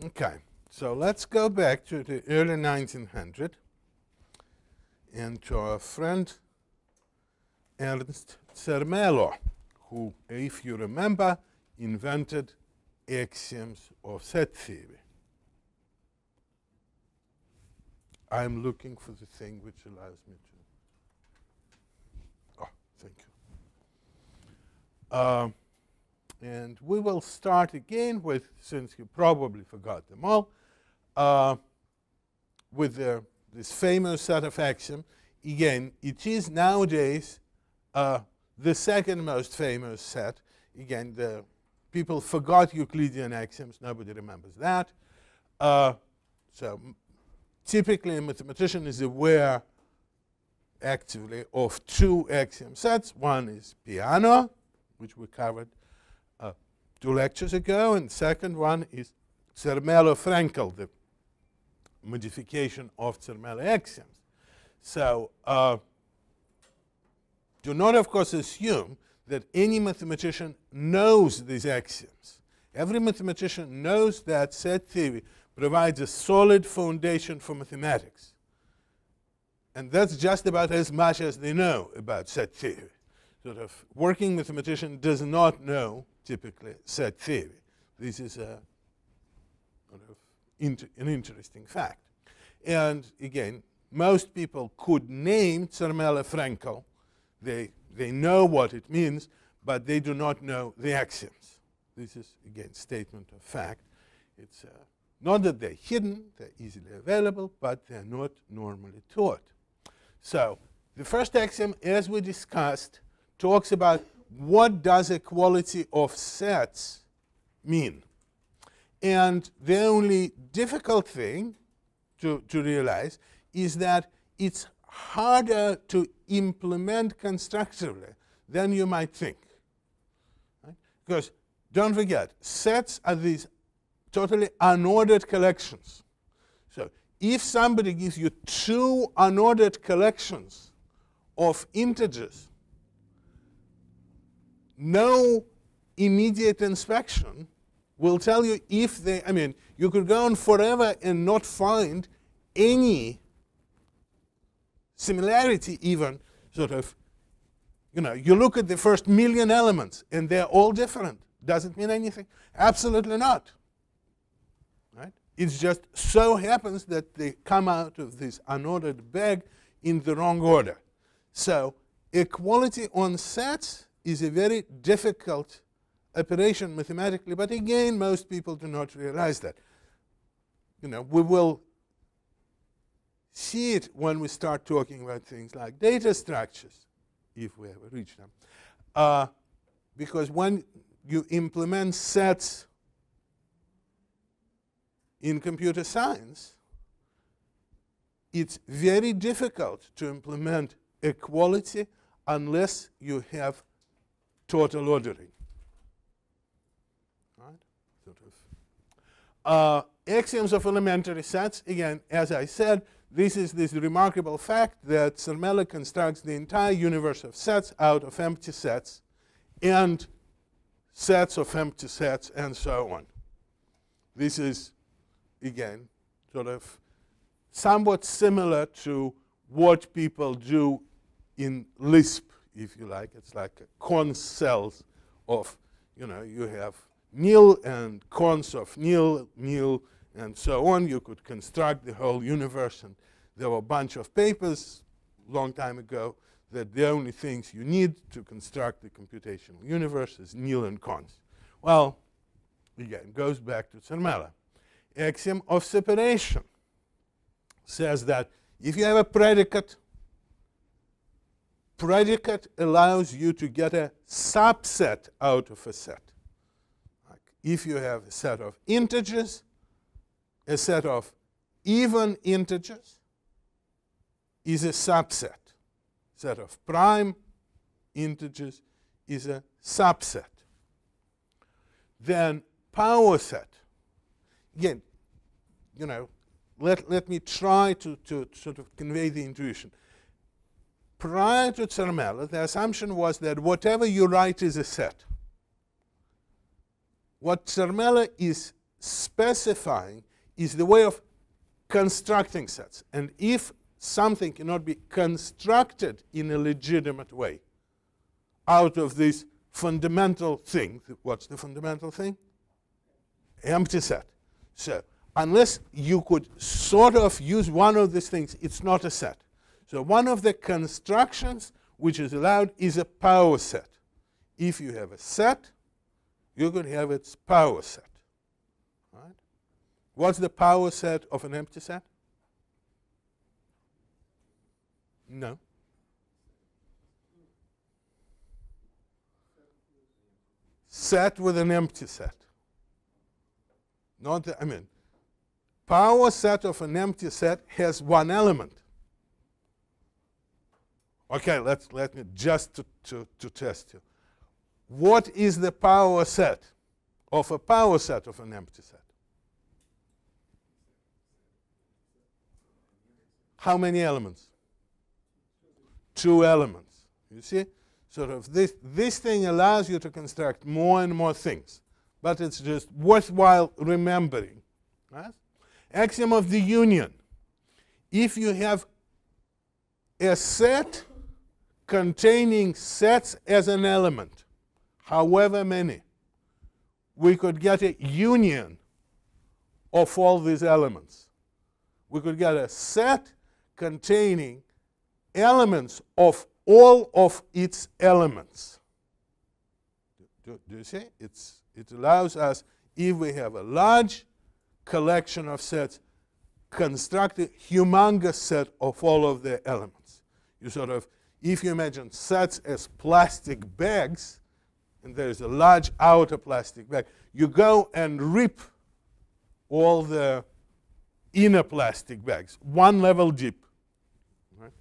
Okay, so let's go back to the early 1900s and to our friend Ernst Zermelo, who, if you remember, invented axioms of set theory. I'm looking for the thing which allows me to. Oh, thank you. And we will start again with, since you probably forgot them all, with this famous set of axioms. Again, it is nowadays the second most famous set. Again, the people forgot Euclidean axioms. Nobody remembers that. So typically, a mathematician is aware actively of two axiom sets. One is Peano, which we covered 2 lectures ago, and the second one is Zermelo-Fraenkel, the modification of Zermelo axioms. So do not, of course, assume that any mathematician knows these axioms. Every mathematician knows that set theory provides a solid foundation for mathematics. And that's just about as much as they know about set theory. Sort of working mathematician does not know, typically, set theory. This is a sort of an interesting fact. And again, most people could name Zermelo-Fraenkel. They know what it means, but they do not know the axioms. This is, again, statement of fact. It's not that they're hidden, they're easily available, but they're not normally taught. So the first axiom, as we discussed, talks about what does equality of sets mean. And the only difficult thing to realize is that it's harder to implement constructively than you might think. Right? Because don't forget, sets are these totally unordered collections. So if somebody gives you 2 unordered collections of integers, no immediate inspection will tell you if they, I mean, you could go on forever and not find any similarity even, sort of, you know, you look at the first 1,000,000 elements and they're all different. Does it mean anything? Absolutely not. Right? It just so happens that they come out of this unordered bag in the wrong order. So equality on sets is a very difficult operation mathematically, but again, most people do not realize that. You know, we will see it when we start talking about things like data structures, if we ever reach them. Because when you implement sets in computer science, it's very difficult to implement equality unless you have total ordering. Right? Sort of. Axioms of elementary sets, again, as I said, this is this remarkable fact that Zermelo constructs the entire universe of sets out of empty sets and sets of empty sets and so on. This is, again, sort of somewhat similar to what people do in Lisp, if you like. It's like cons cells of, you know, you have nil and cons of nil, nil, and so on. You could construct the whole universe, and there were a bunch of papers a long time ago that the only things you need to construct the computational universe is nil and cons. Well, again, goes back to Zermelo. Axiom of separation says that if you have a predicate, predicate allows you to get a subset out of a set. Like if you have a set of integers, a set of even integers is a subset. Set of prime integers is a subset. Then power set. Again, you know, let me try to sort of convey the intuition. Prior to Zermelo, the assumption was that whatever you write is a set. What Zermelo is specifying is the way of constructing sets. And if something cannot be constructed in a legitimate way out of this fundamental thing, what's the fundamental thing? Empty set. So unless you could sort of use one of these things, it's not a set. So one of the constructions which is allowed is a power set. If you have a set, you could have its power set. Right? What's the power set of an empty set? No. Set with an empty set. Not the, I mean, power set of an empty set has one element. Okay, let me just to test you. What is the power set of a power set of an empty set? How many elements? 2 elements. You see? Sort of this thing allows you to construct more and more things, but it's just worthwhile remembering. Right? Axiom of the union. If you have a set containing sets as an element, however many, we could get a union of all these elements. We could get a set containing elements of all of its elements. Do you see? It allows us, if we have a large collection of sets, construct a humongous set of all of the elements. You sort of, if you imagine sets as plastic bags, and there's a large outer plastic bag, you go and rip all the inner plastic bags, one level deep. Right?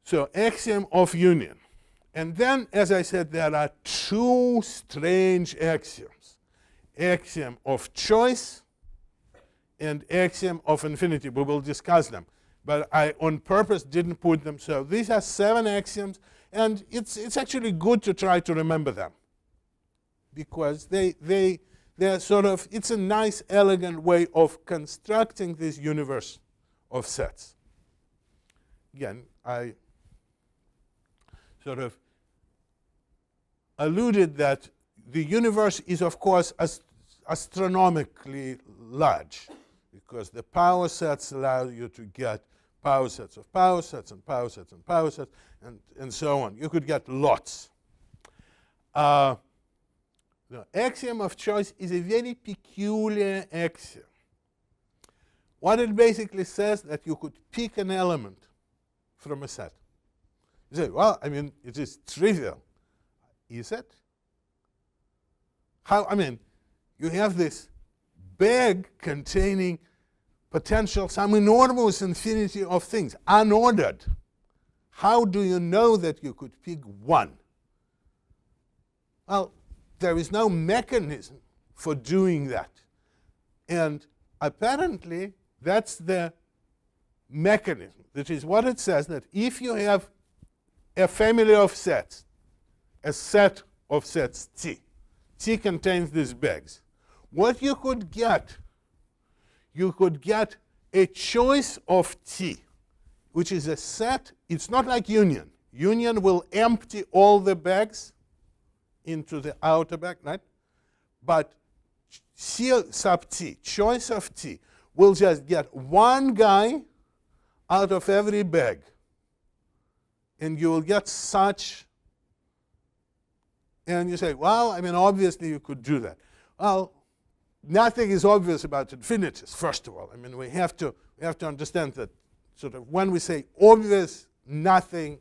So axiom of union. And then, as I said, there are 2 strange axioms. Axiom of choice and axiom of infinity. We will discuss them. But I, on purpose, didn't put them. So these are 7 axioms. And it's actually good to try to remember them. Because they're sort of, it's a nice, elegant way of constructing this universe of sets. Again, I sort of alluded that the universe is, of course, astronomically large, because the power sets allow you to get power sets of power sets and power sets and power sets and so on. You could get lots. The axiom of choice is a very peculiar axiom. What it basically says that you could pick an element from a set. You say, well, I mean, it is trivial. Is it? How, I mean, you have this bag containing potential, some enormous infinity of things, unordered. How do you know that you could pick one? Well, there is no mechanism for doing that. And apparently, that's the mechanism. That is what it says, that if you have a family of sets, a set of sets T, T contains these bags, what you could get a choice of T, which is a set. It's not like union. Union will empty all the bags into the outer bag, right? But C sub T, choice of T, will just get one guy out of every bag. And you will get such, and you say, well, I mean, obviously you could do that. Well, nothing is obvious about infinities, first of all. I mean, we have to understand that sort of when we say obvious, nothing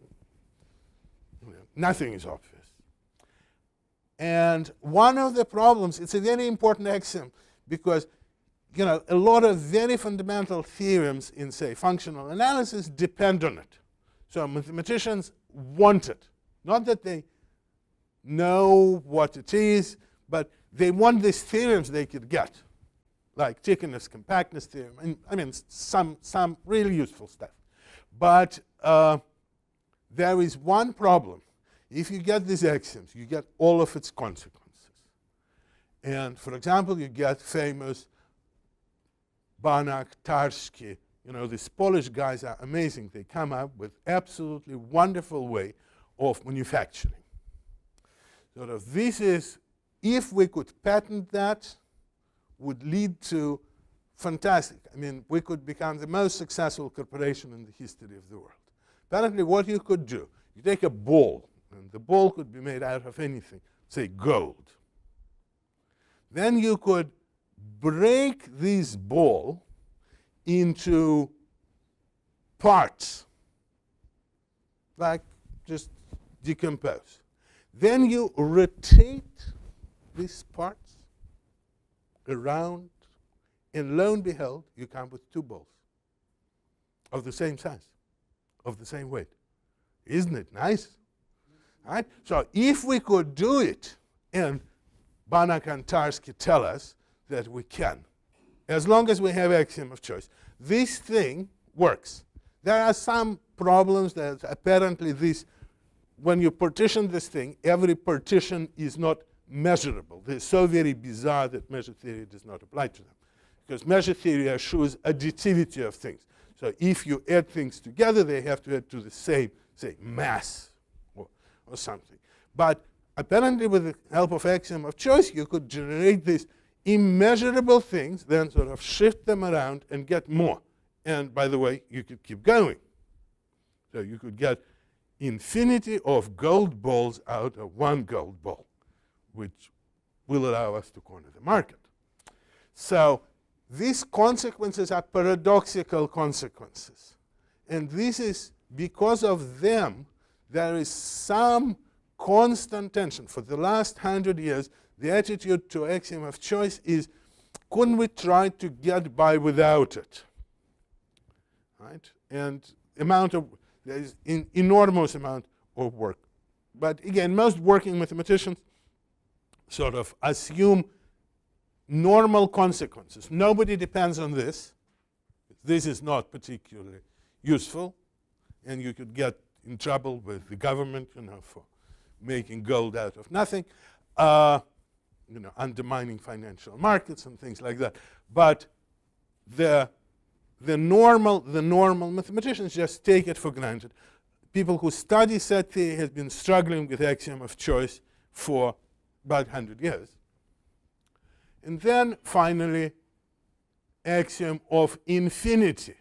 is obvious. And one of the problems, it's a very important axiom because, you know, a lot of very fundamental theorems in, say, functional analysis depend on it. So mathematicians want it. Not that they know what it is, but they want these theorems they could get, like thickness, compactness theorem, and I mean some really useful stuff. But there is one problem. If you get these axioms, you get all of its consequences. And for example, you get famous Banach-Tarski. You know, these Polish guys are amazing. They come up with absolutely wonderful way of manufacturing. Sort of this is, if we could patent that, would lead to fantastic. I mean, we could become the most successful corporation in the history of the world. Apparently, what you could do, you take a ball, and the ball could be made out of anything, say gold. Then you could break this ball into parts, like just decompose. Then you rotate these parts around, and lo and behold, you come with two balls of the same size, of the same weight. Isn't it nice? Right? So if we could do it, and Banach and Tarski tell us that we can, as long as we have axiom of choice, this thing works. There are some problems that apparently this, when you partition this thing, every partition is not measurable. They're so very bizarre that measure theory does not apply to them. Because measure theory assures additivity of things. So if you add things together, they have to add to the same, say, mass or something. But apparently with the help of axiom of choice, you could generate these immeasurable things, then sort of shift them around and get more. And by the way, you could keep going. So you could get infinity of gold balls out of one gold ball, which will allow us to corner the market. So these consequences are paradoxical consequences. And this is because of them, there is some constant tension. For the last 100 years, the attitude to axiom of choice is, couldn't we try to get by without it? Right? And there is an enormous amount of work. But again, most working mathematicians sort of assume normal consequences. Nobody depends on this. This is not particularly useful, and you could get in trouble with the government, you know, for making gold out of nothing, you know, undermining financial markets and things like that. But the normal mathematicians just take it for granted. People who study set theory have been struggling with axiom of choice for about 100 years. And then finally, axiom of infinity.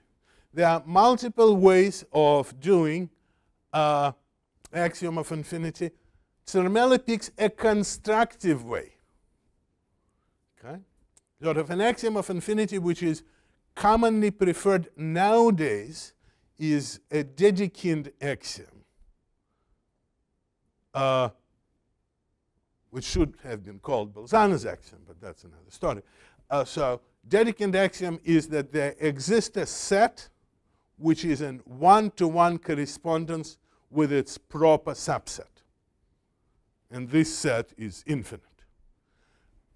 There are multiple ways of doing axiom of infinity. Zermelo picks a constructive way. Okay? Sort of an axiom of infinity which is commonly preferred nowadays is a Dedekind axiom, which should have been called Bolzano's axiom, but that's another story. So Dedekind axiom is that there exists a set which is in one-to-one correspondence with its proper subset. And this set is infinite.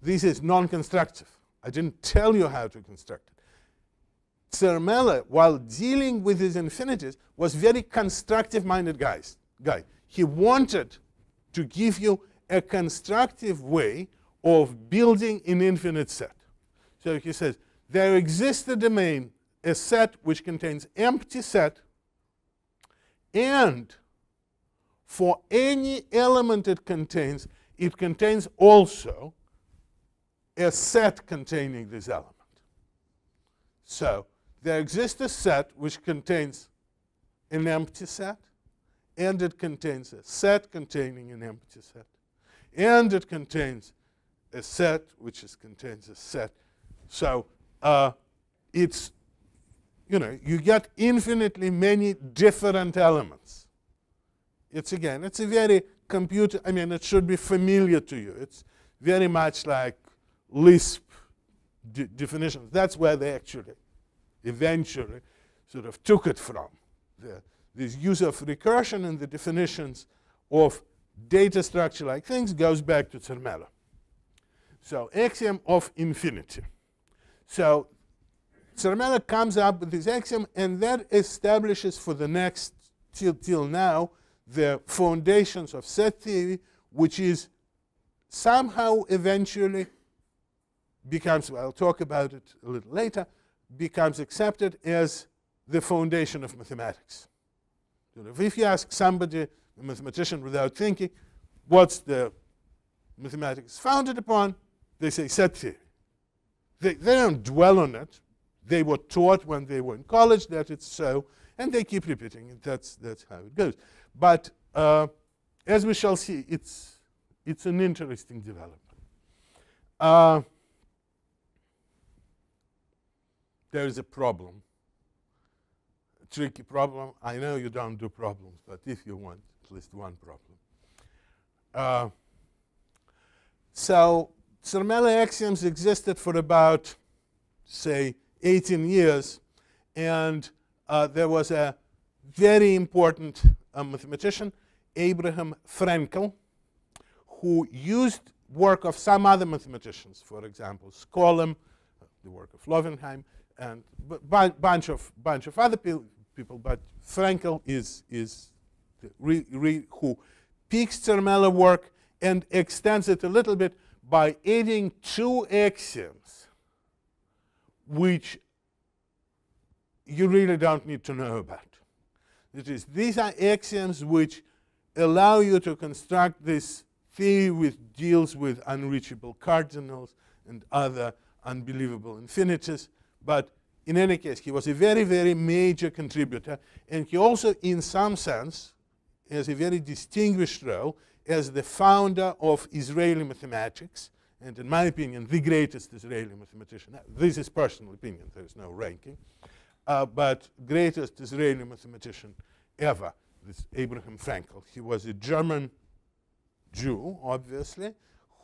This is non-constructive. I didn't tell you how to construct it. Zermelo, while dealing with his infinities, was very constructive-minded guy. He wanted to give you a constructive way of building an infinite set. So he says, there exists a domain, a set which contains empty set, and for any element it contains also a set containing this element. So there exists a set which contains an empty set, and it contains a set containing an empty set, and it contains a set which contains a set. So it's, you know, you get infinitely many different elements. It's again, it's a very computer, I mean, it should be familiar to you. It's very much like Lisp definitions. That's where they actually eventually sort of took it from. This use of recursion in the definitions of data structure-like things goes back to Zermelo. So axiom of infinity. So Zermelo comes up with this axiom, and that establishes for the next, till now, the foundations of set theory, which is somehow eventually becomes, well, I'll talk about it a little later, becomes accepted as the foundation of mathematics. If you ask somebody, a mathematician without thinking, what's the mathematics founded upon, they say set theory. They don't dwell on it. They were taught when they were in college that it's so, and they keep repeating it. That's how it goes. But as we shall see, it's an interesting development. There is a problem, a tricky problem. I know you don't do problems, but if you want at least one problem. So Zermelo axioms existed for about, say, 18 years, and there was a very important mathematician, Emile-Fraenkel, who used work of some other mathematicians, for example, Skolem, the work of Lovenheim, and bunch of other people, but Fraenkel is who picks Zermelo work and extends it a little bit by adding two axioms which you really don't need to know about. That is, these are axioms which allow you to construct this theory which deals with unreachable cardinals and other unbelievable infinities. But in any case, he was a very, very major contributor, and he also, in some sense, has a very distinguished role as the founder of Israeli mathematics, and in my opinion, the greatest Israeli mathematician. This is personal opinion, there is no ranking, but greatest Israeli mathematician ever, this Abraham Fraenkel. He was a German Jew, obviously,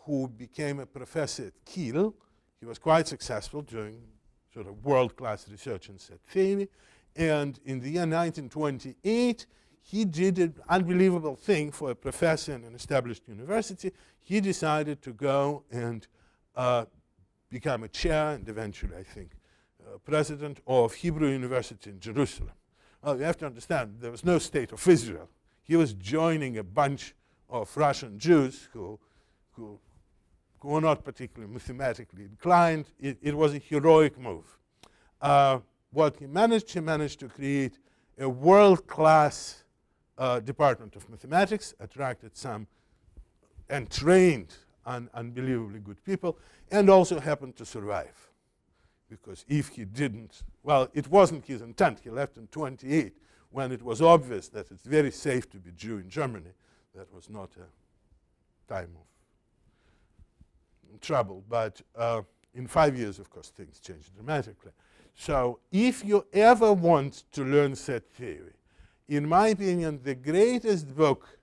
who became a professor at Kiel. He was quite successful doing sort of world-class research in set theory, and in the year 1928, he did an unbelievable thing for a professor in an established university. He decided to go and become a chair and eventually, I think, president of Hebrew University in Jerusalem. Well, you have to understand, there was no state of Israel. He was joining a bunch of Russian Jews who were not particularly mathematically inclined. It was a heroic move. What he managed to create a world-class department of mathematics, attracted some and trained unbelievably good people, and also happened to survive. Because if he didn't, well, it wasn't his intent. He left in 28 when it was obvious that it's very safe to be Jew in Germany. That was not a time of trouble. But in 5 years, of course, things changed dramatically. So if you ever want to learn set theory, in my opinion, the greatest book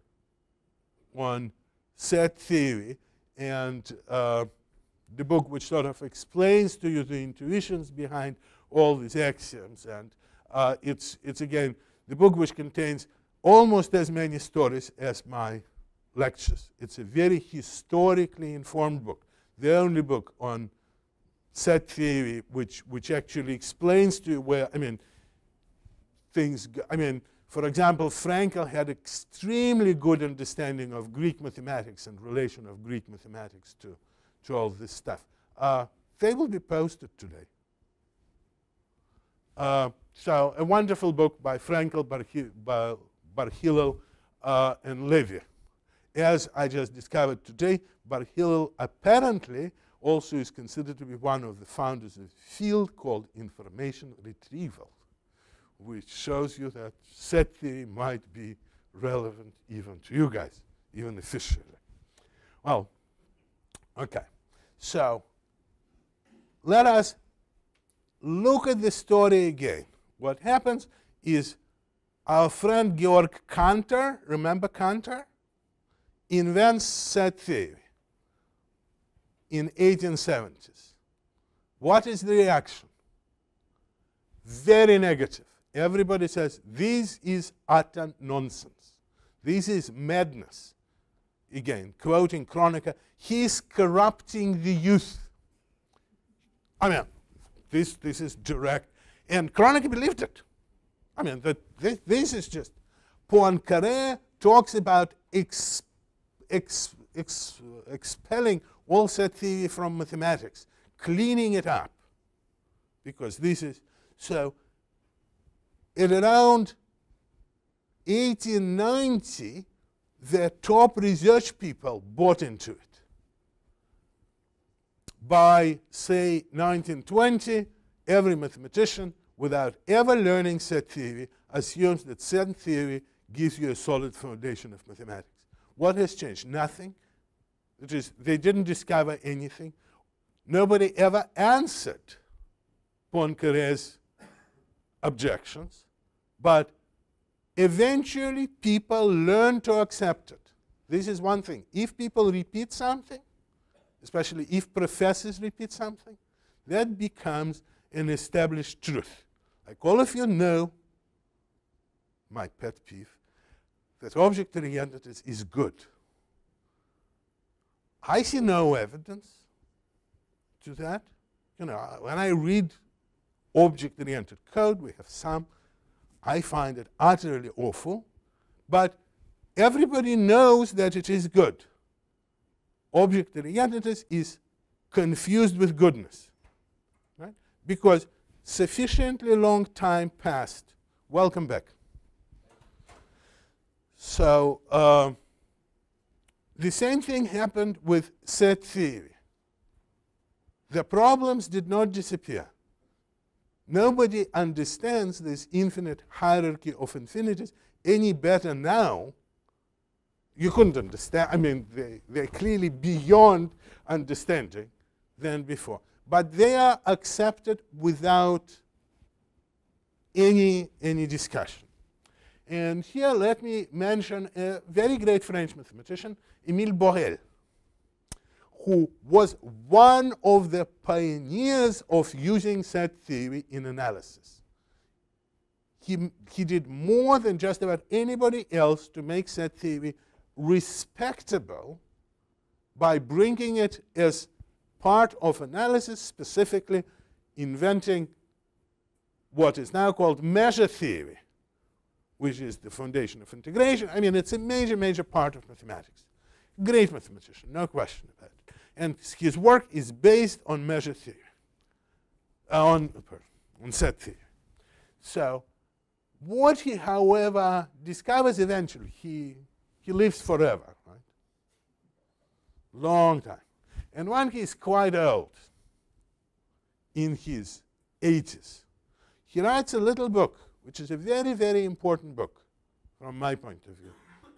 on set theory and the book which sort of explains to you the intuitions behind all these axioms, and it's again the book which contains almost as many stories as my lectures. It's a very historically informed book, the only book on set theory which actually explains to you where, I mean, things go. I mean, for example, Fraenkel had extremely good understanding of Greek mathematics and relation of Greek mathematics to all this stuff. They will be posted today. So a wonderful book by Fraenkel, Bar Hillel, and Levy. As I just discovered today, Bar Hillel apparently also is considered to be one of the founders of a field called information retrieval, which shows you that set theory might be relevant even to you guys, even officially. Well, okay. So let us look at the story again. What happens is our friend Georg Cantor, remember Cantor, invents set theory in 1870s. What is the reaction? Very negative. Everybody says, this is utter nonsense. This is madness. Again, quoting Kronecker, he's corrupting the youth. I mean, this is direct. And Kronecker believed it. I mean, this is just, Poincaré talks about expelling all set theory from mathematics. cleaning it up, because this is so. At around 1890, the top research people bought into it. By, say, 1920, every mathematician, without ever learning set theory, assumes that set theory gives you a solid foundation of mathematics. What has changed? Nothing. It is, they didn't discover anything. Nobody ever answered Poincaré's objections, but eventually people learn to accept it. This is one thing. If people repeat something, especially if professors repeat something, that becomes an established truth. Like all of you know, my pet peeve, that object-oriented is good. I see no evidence to that. You know, when I read object-oriented code, we have some, I find it utterly awful, but everybody knows that it is good. Object-orientedness is confused with goodness, right? Because sufficiently long time passed. Welcome back. So the same thing happened with set theory. The problems did not disappear. Nobody understands this infinite hierarchy of infinities any better now. You couldn't understand. I mean, they're clearly beyond understanding than before. But they are accepted without any discussion. And here let me mention a very great French mathematician, Emile Borel, who was one of the pioneers of using set theory in analysis. He did more than just about anybody else to make set theory respectable by bringing it as part of analysis, specifically inventing what is now called measure theory, which is the foundation of integration. I mean, it's a major, major part of mathematics. Great mathematician, no question about it. And his work is based on measure theory, on set theory. So what he, however, discovers eventually, he lives forever, right? Long time. And when he's quite old, in his 80s, he writes a little book, which is a very, very important book from my point of view.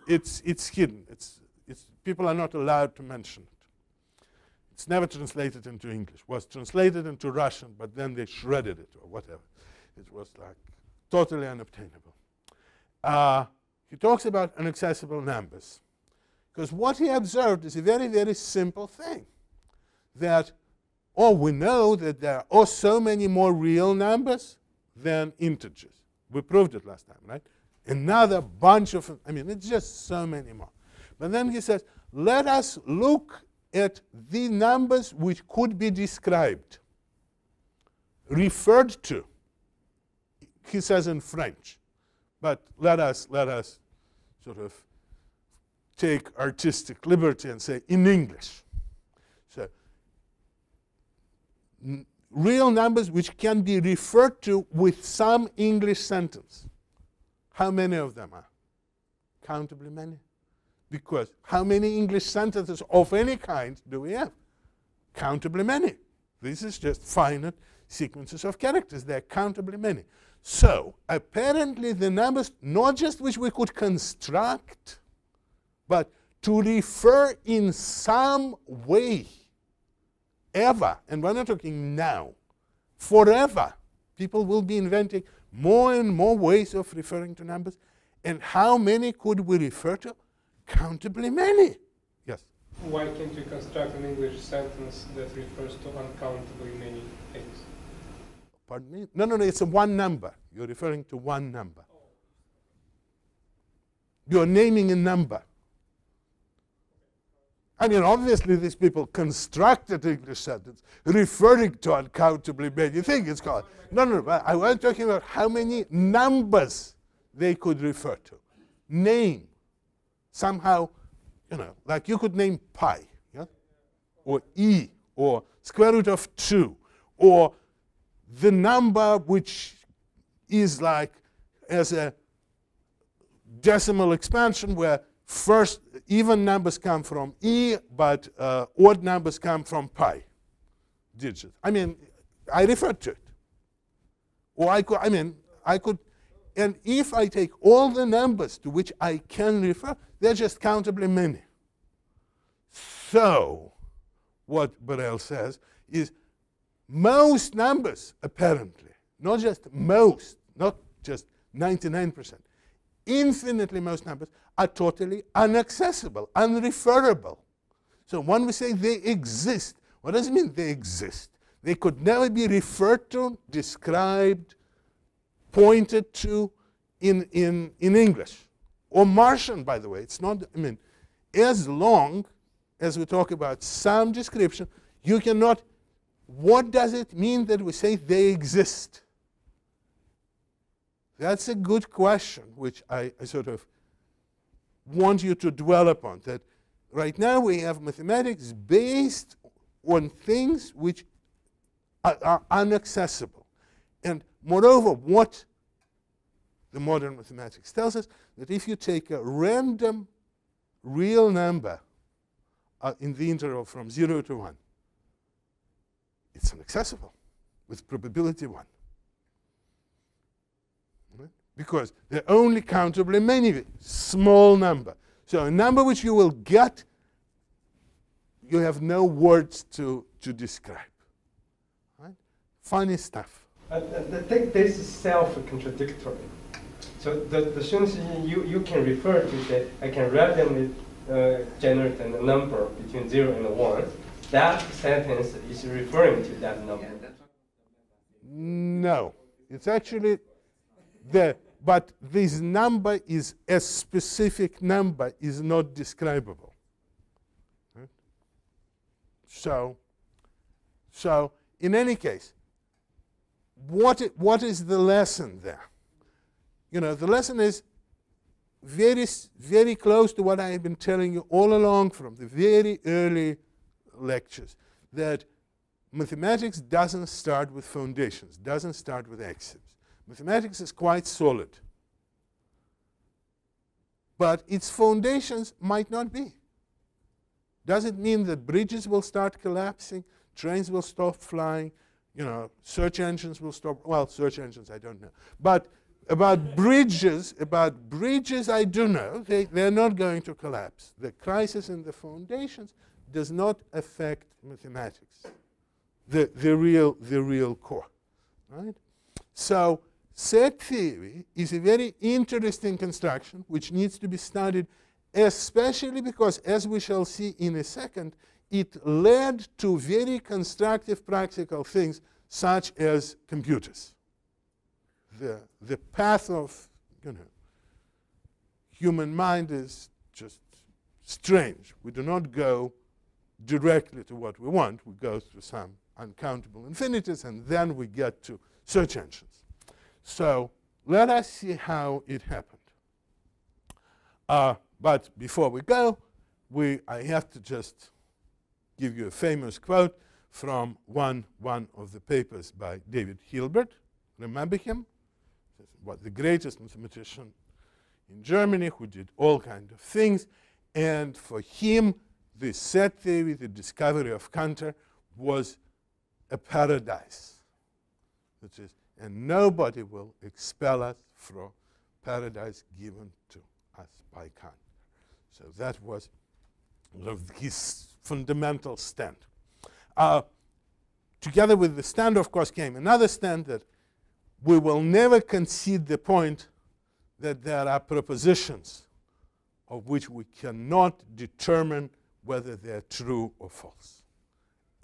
It's hidden. People are not allowed to mention it. It's never translated into English. It was translated into Russian, but then they shredded it or whatever. It was like totally unobtainable. He talks about inaccessible numbers. Because what he observed is a very, very simple thing. That, we know that there are so many more real numbers than integers. We proved it last time, right? Another bunch of, it's just so many more. But then he says, let us look at the numbers which could be described, referred to. He says in French, but let us sort of take artistic liberty and say in English. So real numbers which can be referred to with some English sentence. How many of them are? Countably many. Because how many English sentences of any kind do we have? Countably many. This is just finite sequences of characters. They're countably many. So apparently the numbers, not just which we could construct, but to refer in some way, ever, and we're not talking now, forever, people will be inventing more and more ways of referring to numbers. And how many could we refer to? Countably many. Yes? Why can't you construct an English sentence that refers to uncountably many things? Pardon me? No, it's a one number. You're referring to one number. You're naming a number. Obviously these people constructed English sentence referring to uncountably many things. It's called. No, I was talking about how many numbers they could refer to. Name. Somehow, like you could name pi, yeah? Or e, or square root of 2, or the number which is like as a decimal expansion where first even numbers come from e, but odd numbers come from pi digits. I mean, I referred to it. Or I could, and if I take all the numbers to which I can refer, they're just countably many. So, what Borel says is most numbers, apparently, not just most, not just 99%, infinitely most numbers are totally inaccessible, unreferable. So when we say they exist, what does it mean they exist? They could never be referred to, described, pointed to in English. Or Martian, by the way. It's not, I mean, as long as we talk about some description, you cannot, what does it mean that we say they exist? That's a good question, which I sort of want you to dwell upon. That right now we have mathematics based on things which are inaccessible. And moreover, what the modern mathematics tells us, that if you take a random real number in the interval from 0 to 1, it's inaccessible with probability 1. Right? Because they're only countably many, small number. So a number which you will get, you have no words to describe. Right? Funny stuff. This is self-contradictory. So the soon as you can refer to say, I can randomly generate a number between 0 and 1, that sentence is referring to that number. No, it's actually but this number is a specific number, is not describable. Right? So in any case, what is the lesson there? You know, the lesson is very close to what I have been telling you all along from the very early lectures, that mathematics doesn't start with foundations, doesn't start with axioms. Mathematics is quite solid, but its foundations might not be. Does it mean that bridges will start collapsing, trains will stop flying, you know, search engines will stop? Well, search engines I don't know, but about bridges I do know. They're not going to collapse. The crisis in the foundations does not affect mathematics, the real core, right? So set theory is a very interesting construction which needs to be studied, especially because, as we shall see in a second, it led to very constructive practical things such as computers. The path of, you know, human mind is just strange. We do not go directly to what we want. We go through some uncountable infinities, and then we get to search engines. So let us see how it happened. But before we go, I have to just give you a famous quote from one of the papers by David Hilbert. Remember him? Was the greatest mathematician in Germany who did all kinds of things. And for him, the set theory, the discovery of counter, was a paradise. Which is, and nobody will expel us from paradise given to us by counter. So that was his fundamental stand. Together with the stand, of course, came another stand that we will never concede the point that there are propositions of which we cannot determine whether they're true or false.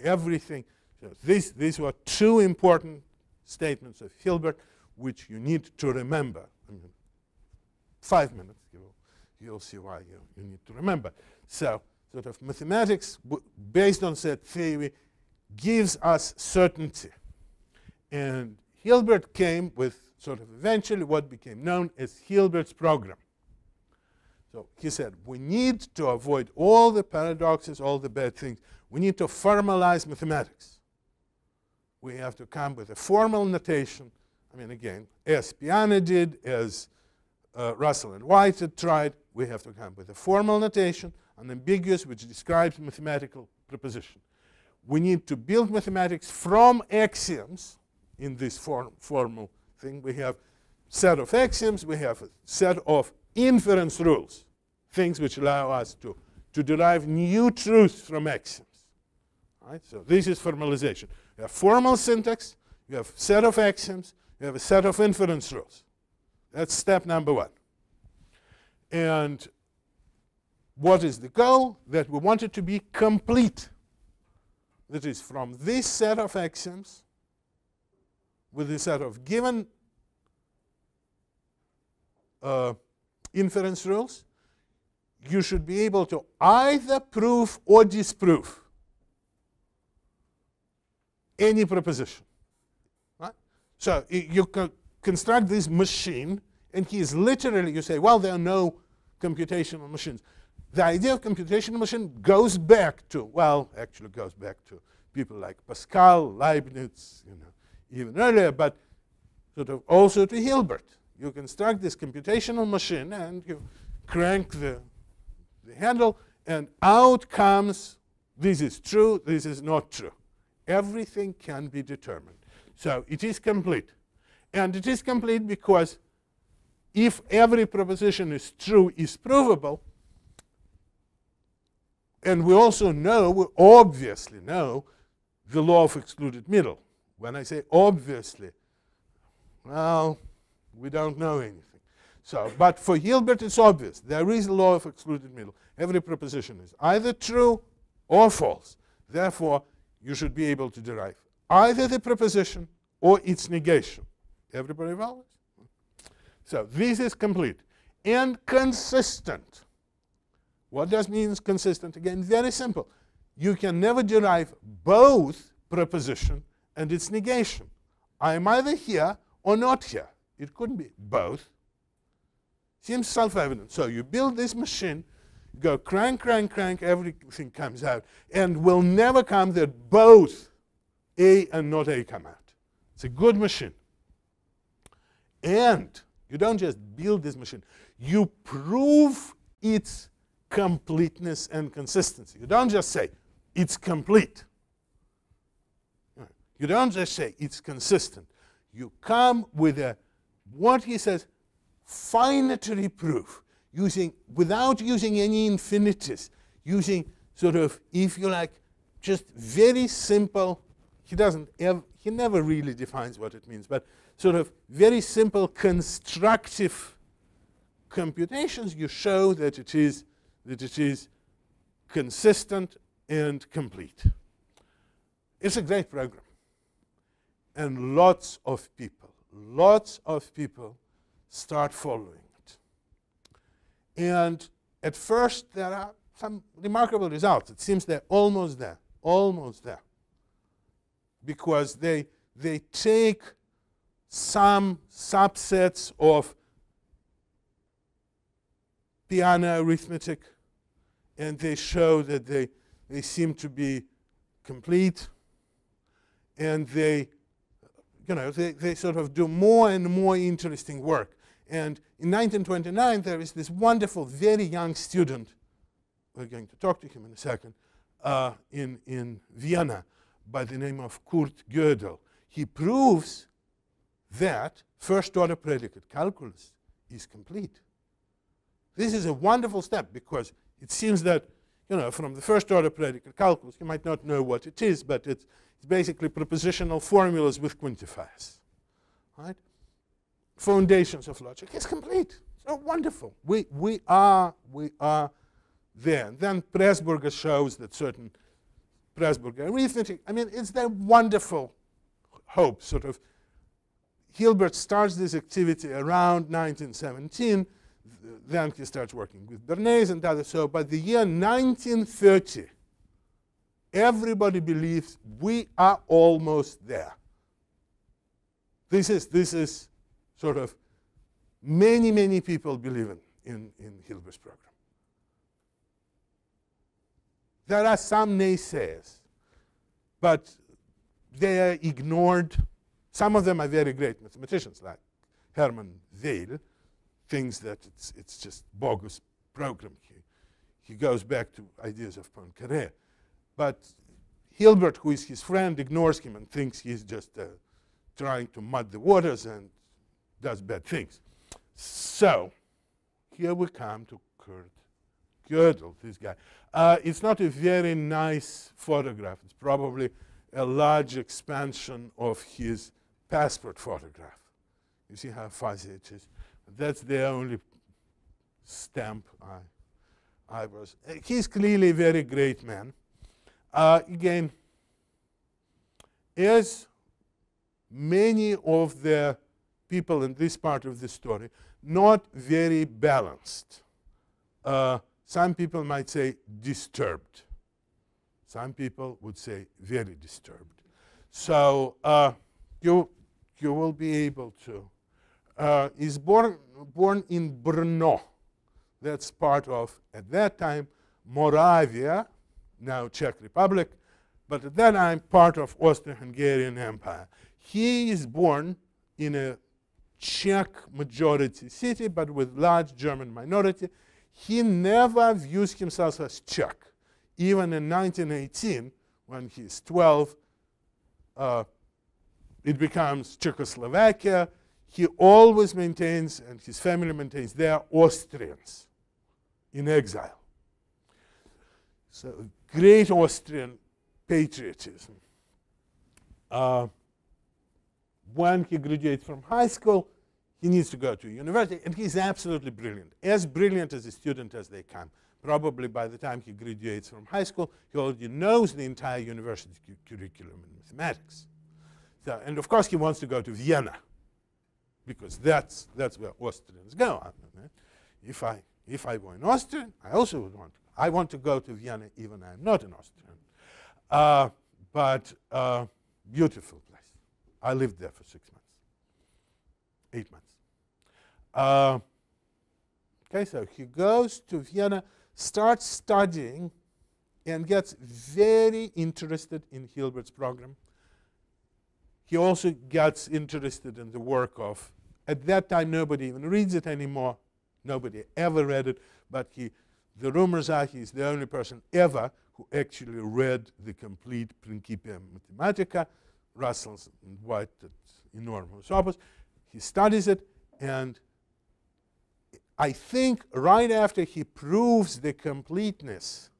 Everything, so these were two important statements of Hilbert which you need to remember. I mean, 5 minutes, you'll see why you need to remember. So sort of mathematics based on set theory gives us certainty. And Hilbert came with sort of eventually what became known as Hilbert's program. So he said, we need to avoid all the paradoxes, all the bad things. we need to formalize mathematics. We have to come with a formal notation. I mean, again, as Peano did, as Russell and White had tried, we have to come with a formal notation, unambiguous, which describes mathematical proposition. We need to build mathematics from axioms in this formal thing. We have set of axioms, we have a set of inference rules, things which allow us to derive new truths from axioms. Right? So this is formalization. You have formal syntax, you have a set of axioms, you have a set of inference rules. That's step number one. And what is the goal? That we want it to be complete. That is, from this set of axioms, with a set of given inference rules, you should be able to either prove or disprove any proposition. Right? So you can construct this machine, and he is literally, you say, well, there are no computational machines. The idea of computational machine goes back to, well, actually goes back to people like Pascal, Leibniz, even earlier, but sort of also to Hilbert. You construct this computational machine, and you crank the handle, and out comes, this is true, this is not true. Everything can be determined. So it is complete. And it is complete because if every proposition is true, is provable, and we also know, we obviously know, the law of excluded middle. When I say obviously, well, we don't know anything. So, but for Hilbert, it's obvious. There is a law of excluded middle. Every proposition is either true or false. Therefore, you should be able to derive either the proposition or its negation. Everybody follows? So this is complete and consistent. What does mean consistent? Again, very simple. You can never derive both proposition and its negation. I am either here or not here. It couldn't be both. Seems self-evident. So you build this machine, you go crank, crank, crank, everything comes out, and will never come that both A and not A come out. It's a good machine. And you don't just build this machine. You prove its completeness and consistency. You don't just say, it's complete. You don't just say, it's consistent. You come with a, what he says, finitary proof, without using any infinities, using sort of, if you like, just very simple, he never really defines what it means, but sort of very simple constructive computations, you show that it is consistent and complete. It's a great program. And lots of people start following it. And at first, there are some remarkable results. It seems they're almost there. Because they take some subsets of Peano arithmetic, and they show that they seem to be complete, and they sort of do more and more interesting work. And in 1929, there is this wonderful, very young student, we're going to talk to him in a second, in Vienna, by the name of Kurt Gödel. He proves that first-order predicate calculus is complete. This is a wonderful step, because it seems that, from the first-order predicate calculus, you might not know what it is, but it's basically propositional formulas with quantifiers, right? Foundations of logic is complete. So wonderful. We are there. And then Pressburger shows that certain Pressburger arithmetic, I mean, it's their wonderful hope, sort of. Hilbert starts this activity around 1917. Then he starts working with Bernays and others. So by the year 1930, everybody believes we are almost there. This is sort of, many people believe in Hilbert's program. there are some naysayers, but they are ignored. Some of them are very great mathematicians, like Hermann Weyl, thinks that it's just bogus program. He goes back to ideas of Poincaré. But Hilbert, who is his friend, ignores him and thinks he's just trying to mud the waters and does bad things. So here we come to Kurt Gödel, this guy. It's not a very nice photograph. It's probably a large expansion of his passport photograph. You see how fuzzy it is? That's the only stamp I was. He's clearly a very great man. Again, as many of the people in this part of the story, not very balanced. Some people might say disturbed. Some people would say very disturbed. So you will be able to. He's born in Brno. That's part of, at that time, Moravia, now Czech Republic, but at that time part of Austro-Hungarian Empire. He is born in a Czech majority city, but with large German minority. He never views himself as Czech. Even in 1918, when he's 12, it becomes Czechoslovakia. He always maintains, and his family maintains, they are Austrians in exile. So great Austrian patriotism. When he graduates from high school, he needs to go to university, and he's absolutely brilliant, as brilliant as a student as they come. Probably by the time he graduates from high school, he already knows the entire university curriculum in mathematics. So, and of course, he wants to go to Vienna, because that's where Austrians go. If I were an Austrian, I also would want to. I want to go to Vienna, even I'm not an Austrian. But beautiful place. I lived there for 6 months, 8 months. Okay, so he goes to Vienna, starts studying, and gets very interested in Hilbert's program. He also gets interested in the work of, at that time, nobody even reads it anymore. Nobody ever read it, but the rumors are he's the only person ever who actually read the complete Principia Mathematica, Russell's and White at enormous opus. He studies it, and I think right after he proves the completeness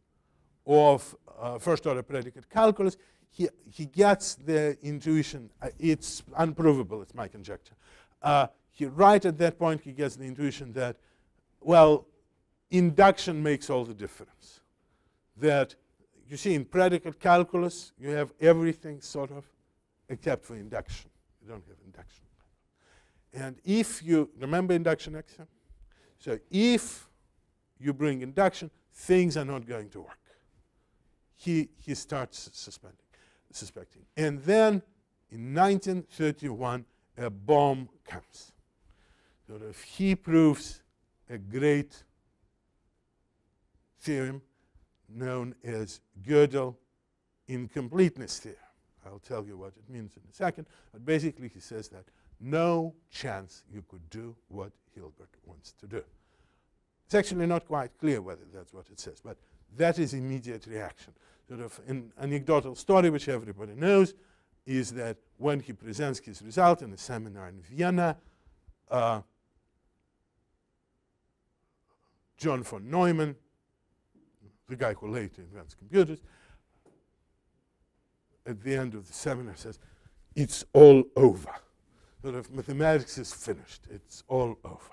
of first-order predicate calculus, he gets the intuition. It's unprovable, it's my conjecture. Right at that point, he gets the intuition that, well, induction makes all the difference. That, you see, in predicate calculus, you have everything sort of except for induction. You don't have induction. And if you remember induction axiom? So if you bring induction, things are not going to work. He starts suspecting. And then in 1931, a bomb comes. So if he proves a great theorem known as Gödel incompleteness theorem. I'll tell you what it means in a second. But basically, he says that no chance you could do what Hilbert wants to do. It's actually not quite clear whether that's what it says, but that is immediate reaction. Sort of an anecdotal story, which everybody knows, is that when he presents his result in a seminar in Vienna, John von Neumann, the guy who later invents computers, at the end of the seminar says, it's all over. Sort of mathematics is finished. It's all over.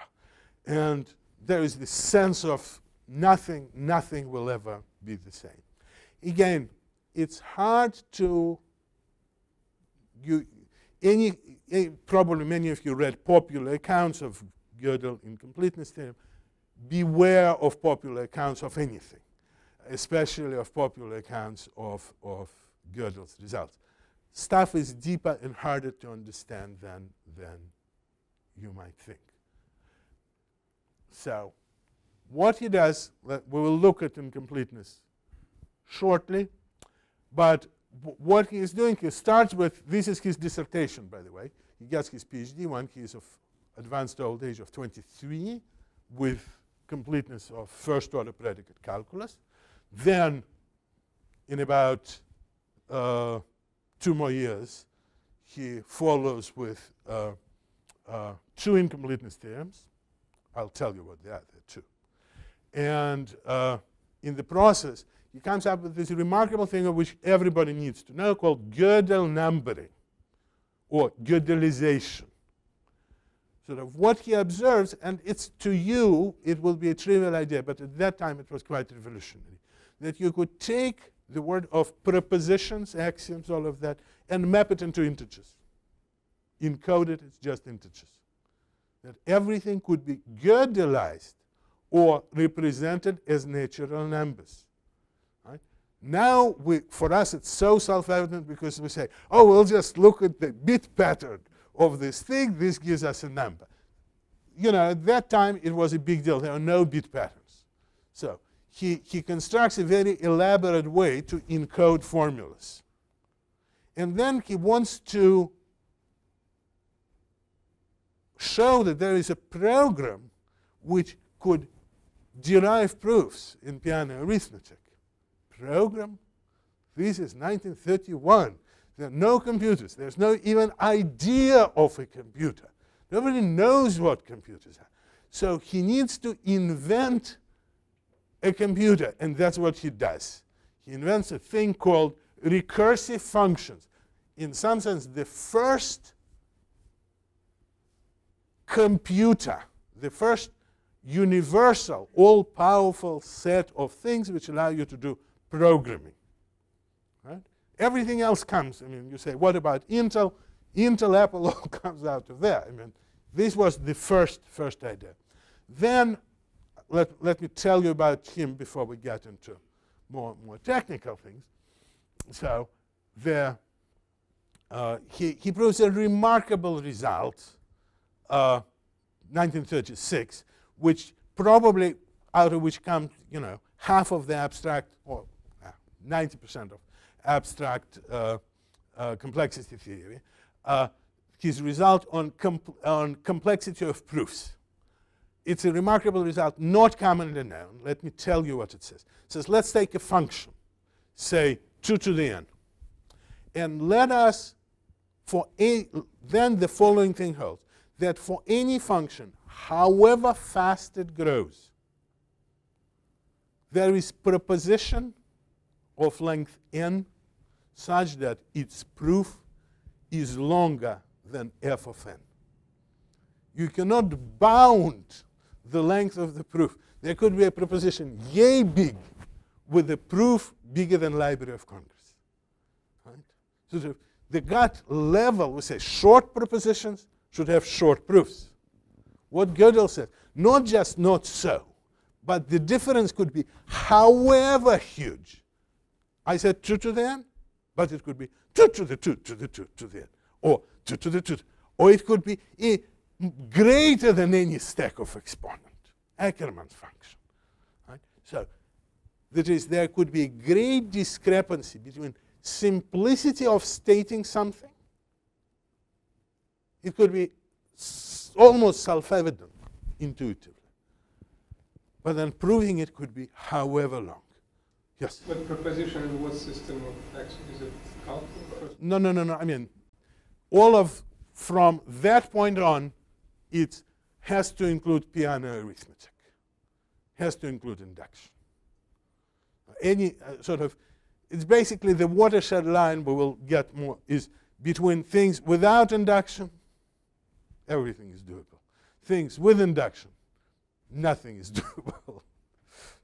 And there is this sense of nothing will ever be the same. Again, it's hard to, probably many of you read popular accounts of Gödel incompleteness theorem. Beware of popular accounts of anything, especially of popular accounts of Gödel's results. Stuff is deeper and harder to understand than you might think. So what he does, we will look at incompleteness shortly. But what he is doing, he starts with, this is his dissertation, by the way. He gets his PhD when he is of advanced old age of 23 with completeness of first-order predicate calculus. Then, in about 2 more years, he follows with 2 incompleteness theorems. I'll tell you what they are, they're 2. And in the process, he comes up with this remarkable thing of which everybody needs to know called Gödel numbering, or Gödelization. Sort of what he observes, and it's to you, it will be a trivial idea, but at that time it was quite revolutionary, that you could take the word of propositions, axioms, all of that, and map it into integers. Encode it, it's just integers. That everything could be Gödelized or represented as natural numbers. Right? Now, for us, it's so self-evident because we say, oh, we'll just look at the bit pattern of this thing. This gives us a number. You know, at that time, it was a big deal. There are no bit patterns. So he constructs a very elaborate way to encode formulas. And then he wants to show that there is a program which could derive proofs in Peano arithmetic. Program? This is 1931. There are no computers. There's no even idea of a computer. Nobody knows what computers are. So he needs to invent a computer, and that's what he does. He invents a thing called recursive functions. In some sense, the first computer, the first universal, all-powerful set of things which allow you to do programming. Right? Everything else comes. I mean, you say, what about Intel? Intel, Apple, all comes out of there. I mean, this was the first idea. Then, let me tell you about him before we get into more technical things. So, he proves a remarkable result, 1936, which probably out of which comes, you know, half of the abstract, or 90% of abstract complexity theory. His result on complexity of proofs. It's a remarkable result, not commonly known. Let me tell you what it says. It says, let's take a function, say 2 to the n, and let us, then the following thing holds, that for any function, however fast it grows, there is proposition of length n such that its proof is longer than f of n. You cannot bound the length of the proof. There could be a proposition yay big with a proof bigger than Library of Congress. Right? So the gut level, we say short propositions should have short proofs. What Gödel says, not just not so, but the difference could be however huge. I said 2 to the n, but it could be 2 to the 2 to the 2 to the n, or 2 to the 2, or it could be greater than any stack of exponent, Ackermann's function. Right? So that is, there could be a great discrepancy between simplicity of stating something. It could be almost self-evident intuitively. But then proving it could be however long. Yes? But proposition in what system of action? Is it calculus? No. I mean, from that point on, it has to include Peano arithmetic. Has to include induction. Any it's basically the watershed line, we will get more, is between things without induction, everything is doable. Things with induction, nothing is doable.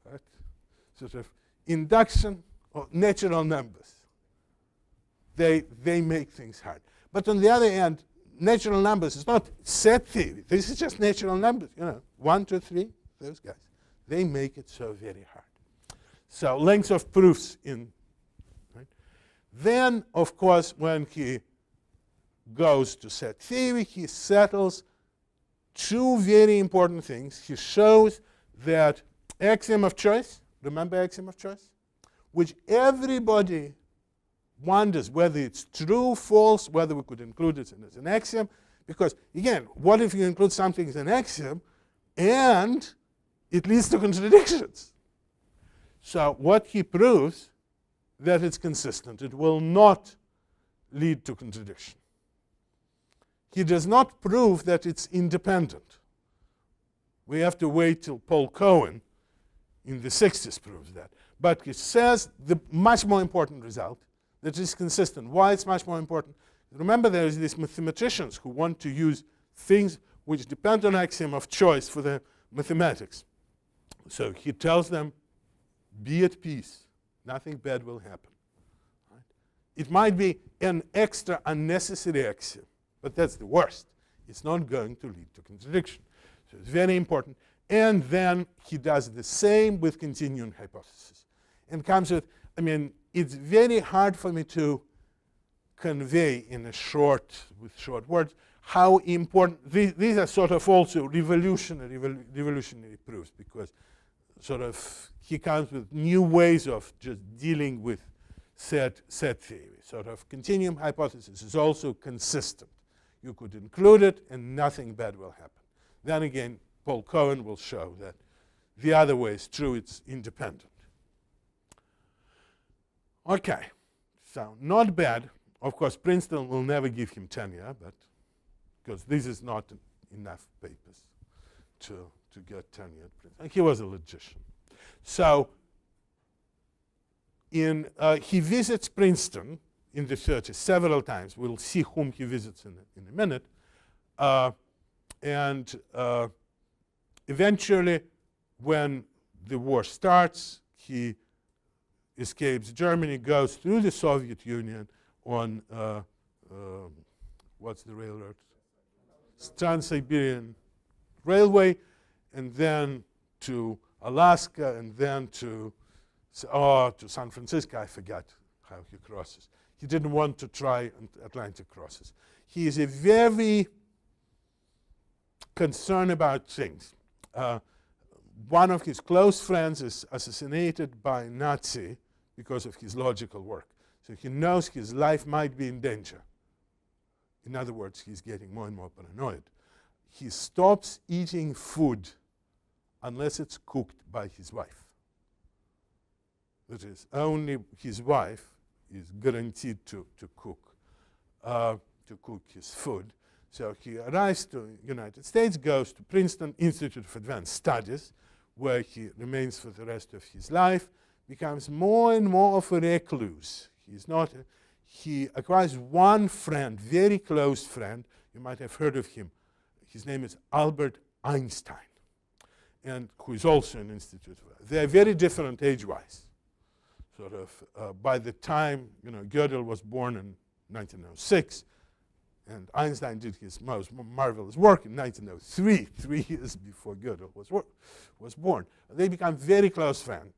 Right? Induction or natural numbers, they make things hard. But on the other hand, natural numbers is not set theory. This is just natural numbers. 1, 2, 3, those guys. They make it so very hard. So lengths of proofs in. Right? Then, of course, when he goes to set theory, he settles 2 very important things. He shows that axiom of choice, remember axiom of choice, which everybody wonders whether it's true, false, whether we could include it as an axiom. Because, again, what if you include something as an axiom and it leads to contradictions? So what he proves, that it's consistent. It will not lead to contradiction. He does not prove that it's independent. We have to wait till Paul Cohen in the 60s proves that. But he says the much more important result, that it's consistent. Why it's much more important? Remember, there is these mathematicians who want to use things which depend on axiom of choice for their mathematics. So he tells them, be at peace. Nothing bad will happen. Right? It might be an extra unnecessary axiom, but that's the worst. It's not going to lead to contradiction. So it's very important. And then he does the same with continuum hypothesis. And comes with, I mean, it's very hard for me to convey in with short words, how important, these are sort of also revolutionary proofs, because sort of he comes with new ways of just dealing with set theory. Sort of continuum hypothesis is also consistent. You could include it and nothing bad will happen. Then again, Paul Cohen will show that the other way is true, it's independent. Okay, so not bad. Of course, Princeton will never give him tenure, but because this is not enough papers to get tenure at Princeton. He was a logician. So he visits Princeton in the 30s several times. We'll see whom he visits in a minute. And eventually, when the war starts, he escapes Germany, goes through the Soviet Union on, what's the railroad? Trans-Siberian Railway, and then to Alaska, and then to San Francisco. I forgot how he crosses. He didn't want to try Atlantic crosses. He is a very concerned about things. One of his close friends is assassinated by a Nazi because of his logical work. So he knows his life might be in danger. In other words, he's getting more and more paranoid. He stops eating food unless it's cooked by his wife. That is, only his wife is guaranteed to cook his food. So he arrives to the United States, goes to Princeton Institute of Advanced Studies, where he remains for the rest of his life, becomes more and more of a recluse. He acquires one friend, very close friend. You might have heard of him. His name is Albert Einstein, and who is also an institute. They are very different age-wise. Sort of by the time Gödel was born in 1906, and Einstein did his most marvelous work in 1903, 3 years before Gödel was born. They become very close friends.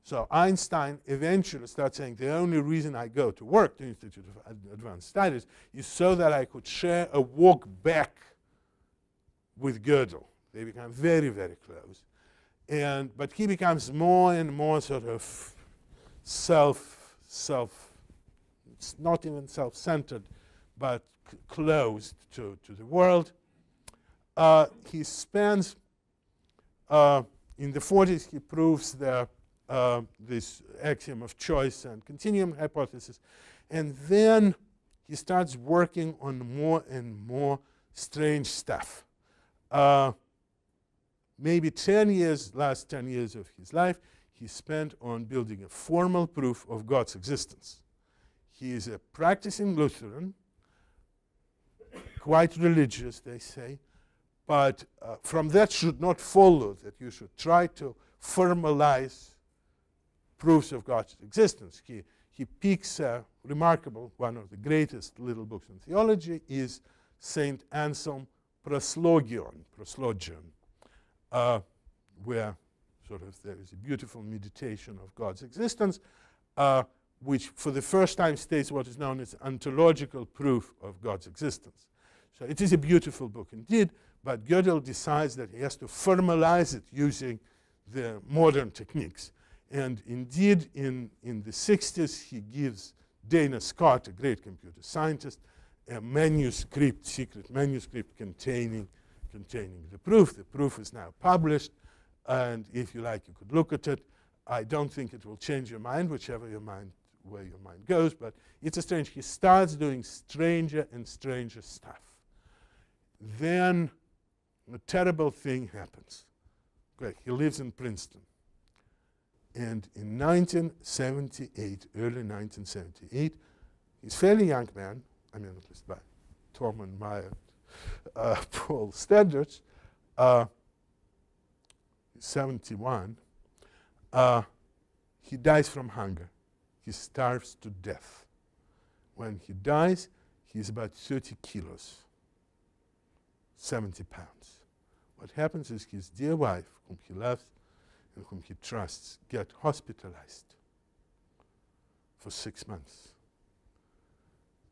So Einstein eventually starts saying, the only reason I go to work to Institute of Advanced Studies is so that I could share a walk back with Gödel. They become very, very close. But he becomes more and more sort of it's not even self-centered, but closed to the world. He spends, in the 40s, he proves this axiom of choice and continuum hypothesis. And then he starts working on more and more strange stuff. Maybe last 10 years of his life, he spent on building a formal proof of God's existence. He is a practicing Lutheran, quite religious, they say, but from that should not follow that you should try to formalize proofs of God's existence. He picks a remarkable, one of the greatest little books in theology is St. Anselm Proslogion, where sort of there is a beautiful meditation of God's existence, which for the first time states what is known as ontological proof of God's existence. So it is a beautiful book indeed, but Gödel decides that he has to formalize it using the modern techniques. And indeed, in the 60s, he gives Dana Scott, a great computer scientist, a manuscript, secret manuscript containing the proof. The proof is now published, and if you like, you could look at it. I don't think it will change your mind, whichever way your mind goes, but it's a strange. He starts doing stranger and stranger stuff. Then a terrible thing happens. Okay, he lives in Princeton. And in 1978, early 1978, he's a fairly young man, I mean, at least by Tom and my Paul standards, he's 71. He dies from hunger. He starves to death. When he dies, he's about 30 kilos, 70 pounds. What happens is his dear wife, whom he loves and whom he trusts, get hospitalized for 6 months.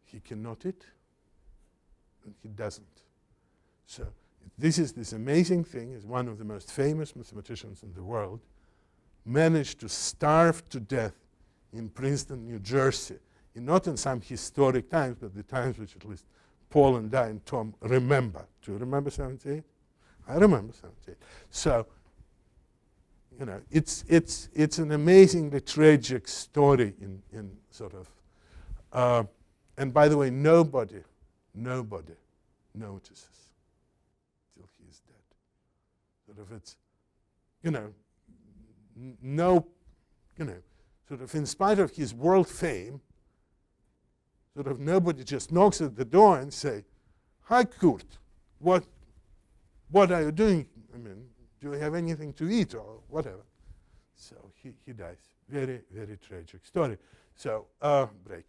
He cannot eat, and he doesn't. So this is this amazing thing, is one of the most famous mathematicians in the world, managed to starve to death in Princeton, New Jersey, not in some historic times, but the times which at least Paul and I and Tom remember. Do you remember 78? I remember 78. So, you know, it's an amazingly tragic story in sort of, and by the way, nobody notices till he is dead. Sort of it's, you know, sort of in spite of his world fame, sort of nobody just knocks at the door and say, "Hi, Kurt, what are you doing? I mean, do you have anything to eat or whatever?" So he dies. Very, very tragic story. So, break.